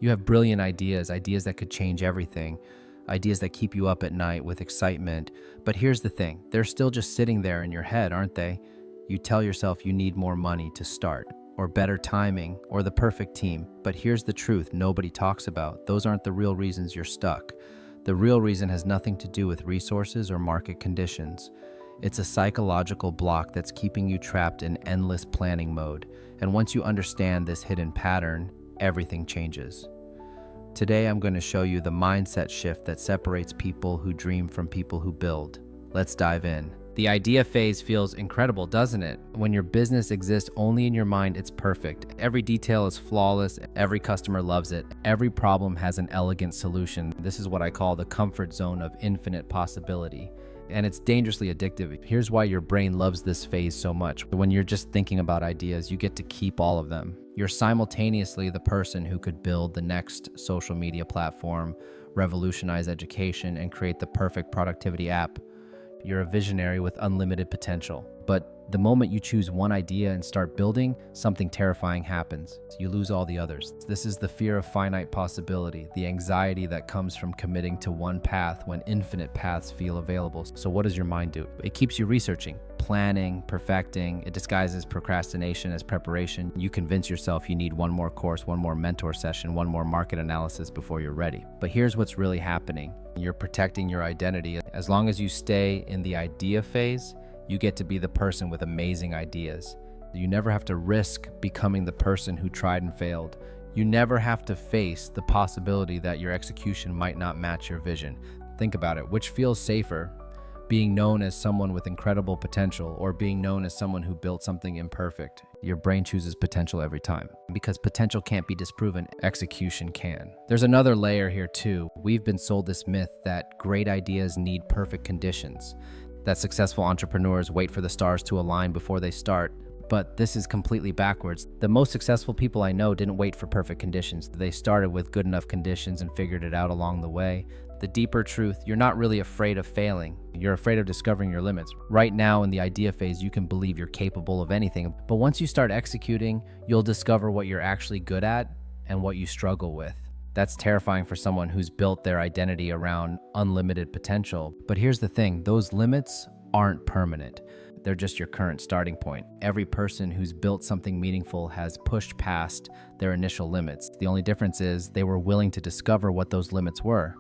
You have brilliant ideas, ideas that could change everything, ideas that keep you up at night with excitement. But here's the thing, they're still just sitting there in your head, aren't they? You tell yourself you need more money to start, or better timing, or the perfect team. But here's the truth nobody talks about. Those aren't the real reasons you're stuck. The real reason has nothing to do with resources or market conditions. It's a psychological block that's keeping you trapped in endless planning mode. And once you understand this hidden pattern, everything changes. Today, I'm going to show you the mindset shift that separates people who dream from people who build. Let's dive in. The idea phase feels incredible, doesn't it? When your business exists only in your mind, it's perfect. Every detail is flawless. Every customer loves it. Every problem has an elegant solution. This is what I call the comfort zone of infinite possibility. And it's dangerously addictive. Here's why your brain loves this phase so much. When you're just thinking about ideas, you get to keep all of them. You're simultaneously the person who could build the next social media platform, revolutionize education, and create the perfect productivity app. You're a visionary with unlimited potential. But the moment you choose one idea and start building, something terrifying happens. You lose all the others. This is the fear of finite possibility, the anxiety that comes from committing to one path when infinite paths feel available. So what does your mind do? It keeps you researching, planning, perfecting. It disguises procrastination as preparation. You convince yourself you need one more course, one more mentor session, one more market analysis before you're ready. But here's what's really happening. You're protecting your identity. As long as you stay in the idea phase, you get to be the person with amazing ideas. You never have to risk becoming the person who tried and failed. You never have to face the possibility that your execution might not match your vision. Think about it. Which feels safer? Being known as someone with incredible potential or being known as someone who built something imperfect? Your brain chooses potential every time. Because potential can't be disproven, execution can. There's another layer here too. We've been sold this myth that great ideas need perfect conditions, that successful entrepreneurs wait for the stars to align before they start. But this is completely backwards. The most successful people I know didn't wait for perfect conditions. They started with good enough conditions and figured it out along the way. The deeper truth, you're not really afraid of failing. You're afraid of discovering your limits. Right now in the idea phase, you can believe you're capable of anything. But once you start executing, you'll discover what you're actually good at and what you struggle with. That's terrifying for someone who's built their identity around unlimited potential. But here's the thing, those limits aren't permanent. They're just your current starting point. Every person who's built something meaningful has pushed past their initial limits. The only difference is they were willing to discover what those limits were.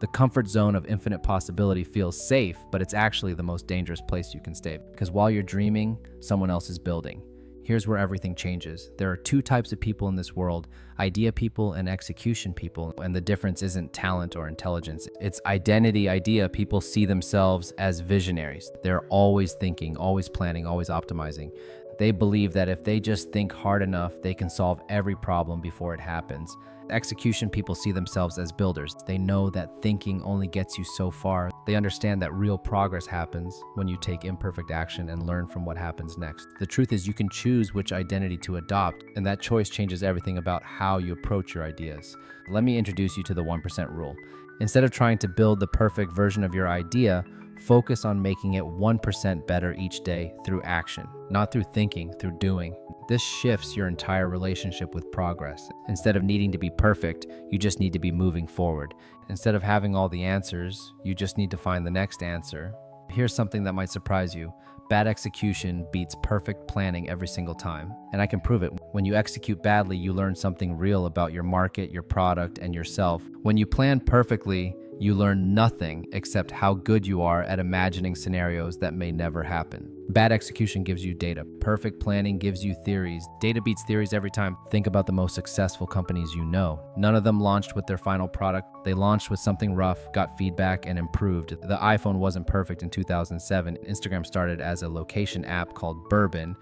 The comfort zone of infinite possibility feels safe, but it's actually the most dangerous place you can stay. Because while you're dreaming, someone else is building. Here's where everything changes. There are two types of people in this world, idea people and execution people. And the difference isn't talent or intelligence. It's identity. Idea people see themselves as visionaries. They're always thinking, always planning, always optimizing. They believe that if they just think hard enough, they can solve every problem before it happens. Execution people see themselves as builders. They know that thinking only gets you so far. They understand that real progress happens when you take imperfect action and learn from what happens next. The truth is you can choose which identity to adopt, and that choice changes everything about how you approach your ideas. Let me introduce you to the 1% rule. Instead of trying to build the perfect version of your idea, focus on making it 1% better each day through action, not through thinking, through doing. This shifts your entire relationship with progress. Instead of needing to be perfect, you just need to be moving forward. Instead of having all the answers, you just need to find the next answer. Here's something that might surprise you. Bad execution beats perfect planning every single time. And I can prove it. When you execute badly, you learn something real about your market, your product, and yourself. When you plan perfectly, you learn nothing except how good you are at imagining scenarios that may never happen. Bad execution gives you data. Perfect planning gives you theories. Data beats theories every time. Think about the most successful companies you know. None of them launched with their final product. They launched with something rough, got feedback, and improved. The iPhone wasn't perfect in 2007. Instagram started as a location app called Bourbon.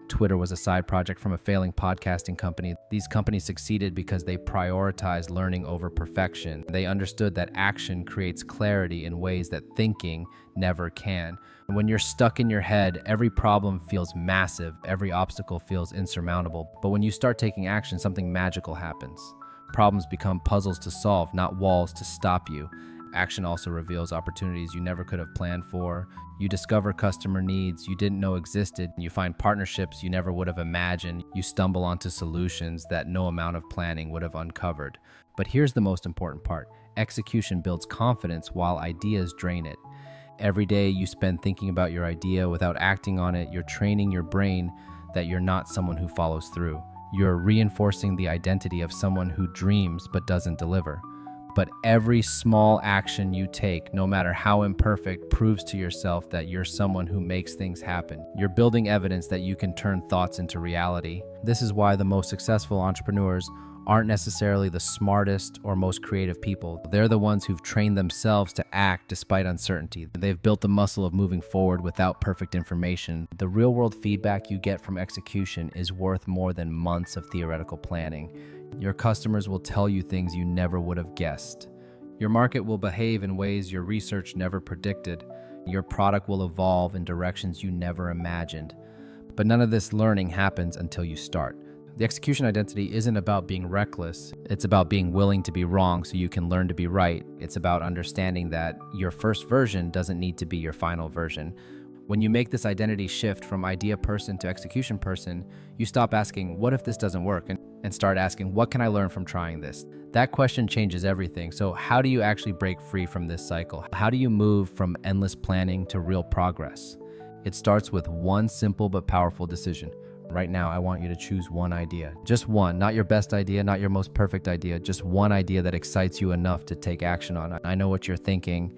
Twitter was a side project from a failing podcasting company. These companies succeeded because they prioritized learning over perfection. They understood that action creates clarity in ways that thinking never can. And when you're stuck in your head, every problem feels massive, every obstacle feels insurmountable. But when you start taking action, something magical happens. Problems become puzzles to solve, not walls to stop you. Action also reveals opportunities you never could have planned for. You discover customer needs you didn't know existed. You find partnerships you never would have imagined. You stumble onto solutions that no amount of planning would have uncovered. But here's the most important part. Execution builds confidence while ideas drain it. Every day you spend thinking about your idea without acting on it, you're training your brain that you're not someone who follows through. You're reinforcing the identity of someone who dreams but doesn't deliver. But every small action you take, no matter how imperfect, proves to yourself that you're someone who makes things happen. You're building evidence that you can turn thoughts into reality. This is why the most successful entrepreneurs aren't necessarily the smartest or most creative people. They're the ones who've trained themselves to act despite uncertainty. They've built the muscle of moving forward without perfect information. The real-world feedback you get from execution is worth more than months of theoretical planning. Your customers will tell you things you never would have guessed. Your market will behave in ways your research never predicted. Your product will evolve in directions you never imagined. But none of this learning happens until you start. The execution identity isn't about being reckless. It's about being willing to be wrong so you can learn to be right. It's about understanding that your first version doesn't need to be your final version. When you make this identity shift from idea person to execution person, you stop asking, what if this doesn't work? And start asking, what can I learn from trying this? That question changes everything. So how do you actually break free from this cycle? How do you move from endless planning to real progress? It starts with one simple but powerful decision. Right now, I want you to choose one idea. Just one, not your best idea, not your most perfect idea, just one idea that excites you enough to take action on. I know what you're thinking,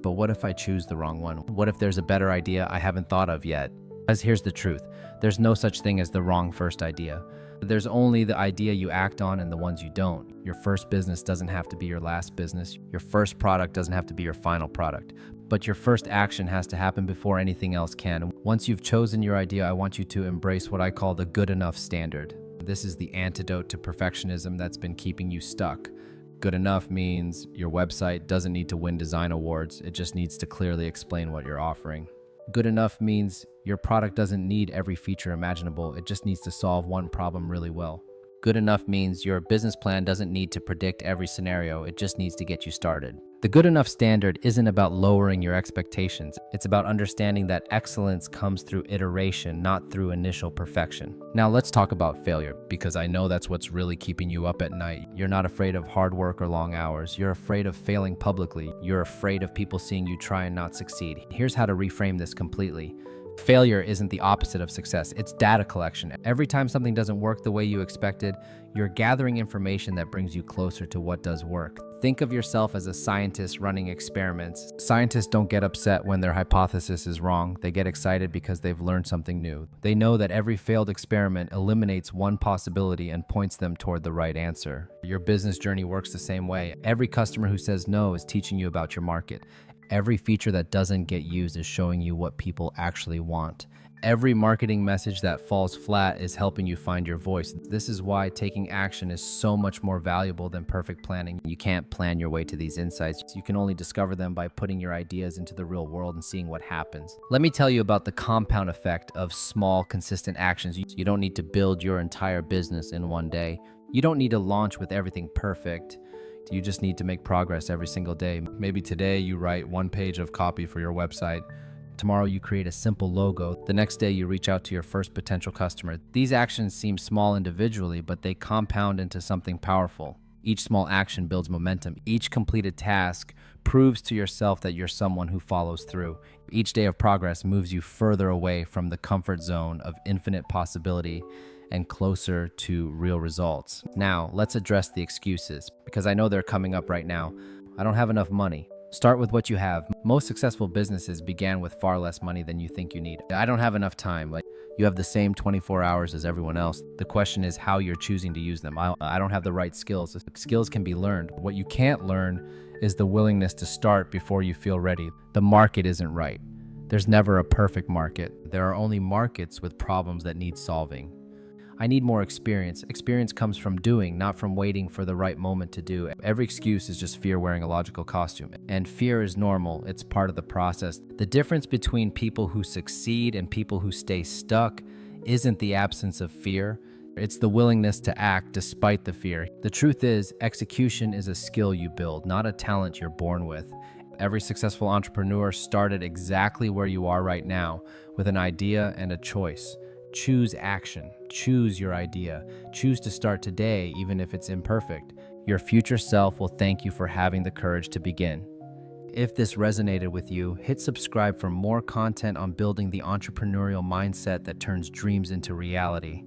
but what if I choose the wrong one? What if there's a better idea I haven't thought of yet? Because here's the truth. There's no such thing as the wrong first idea. There's only the idea you act on and the ones you don't. Your first business doesn't have to be your last business. Your first product doesn't have to be your final product. But your first action has to happen before anything else can. Once you've chosen your idea, I want you to embrace what I call the good enough standard. This is the antidote to perfectionism that's been keeping you stuck. Good enough means your website doesn't need to win design awards. It just needs to clearly explain what you're offering. Good enough means your product doesn't need every feature imaginable. It just needs to solve one problem really well. Good enough means your business plan doesn't need to predict every scenario. It just needs to get you started. The good enough standard isn't about lowering your expectations. It's about understanding that excellence comes through iteration, not through initial perfection. Now let's talk about failure, because I know that's what's really keeping you up at night. You're not afraid of hard work or long hours. You're afraid of failing publicly. You're afraid of people seeing you try and not succeed. Here's how to reframe this completely. Failure isn't the opposite of success. It's data collection. Every time something doesn't work the way you expected, you're gathering information that brings you closer to what does work. Think of yourself as a scientist running experiments. Scientists don't get upset when their hypothesis is wrong. They get excited because they've learned something new. They know that every failed experiment eliminates one possibility and points them toward the right answer. Your business journey works the same way. Every customer who says no is teaching you about your market. Every feature that doesn't get used is showing you what people actually want. Every marketing message that falls flat is helping you find your voice. This is why taking action is so much more valuable than perfect planning. You can't plan your way to these insights. You can only discover them by putting your ideas into the real world and seeing what happens. Let me tell you about the compound effect of small, consistent actions. You don't need to build your entire business in one day. You don't need to launch with everything perfect. You just need to make progress every single day. Maybe today you write one page of copy for your website. Tomorrow you create a simple logo. The next day you reach out to your first potential customer. These actions seem small individually, but they compound into something powerful. Each small action builds momentum. Each completed task proves to yourself that you're someone who follows through. Each day of progress moves you further away from the comfort zone of infinite possibility and closer to real results. Now, let's address the excuses, because I know they're coming up right now. I don't have enough money. Start with what you have. Most successful businesses began with far less money than you think you need. I don't have enough time. You have the same 24 hours as everyone else. The question is how you're choosing to use them. I don't have the right skills. Skills can be learned. What you can't learn is the willingness to start before you feel ready. The market isn't right. There's never a perfect market. There are only markets with problems that need solving. I need more experience. Experience comes from doing, not from waiting for the right moment to do. Every excuse is just fear wearing a logical costume. And fear is normal. It's part of the process. The difference between people who succeed and people who stay stuck isn't the absence of fear. It's the willingness to act despite the fear. The truth is, execution is a skill you build, not a talent you're born with. Every successful entrepreneur started exactly where you are right now, with an idea and a choice. Choose action. Choose your idea. Choose to start today, even if it's imperfect. Your future self will thank you for having the courage to begin. If this resonated with you, hit subscribe for more content on building the entrepreneurial mindset that turns dreams into reality.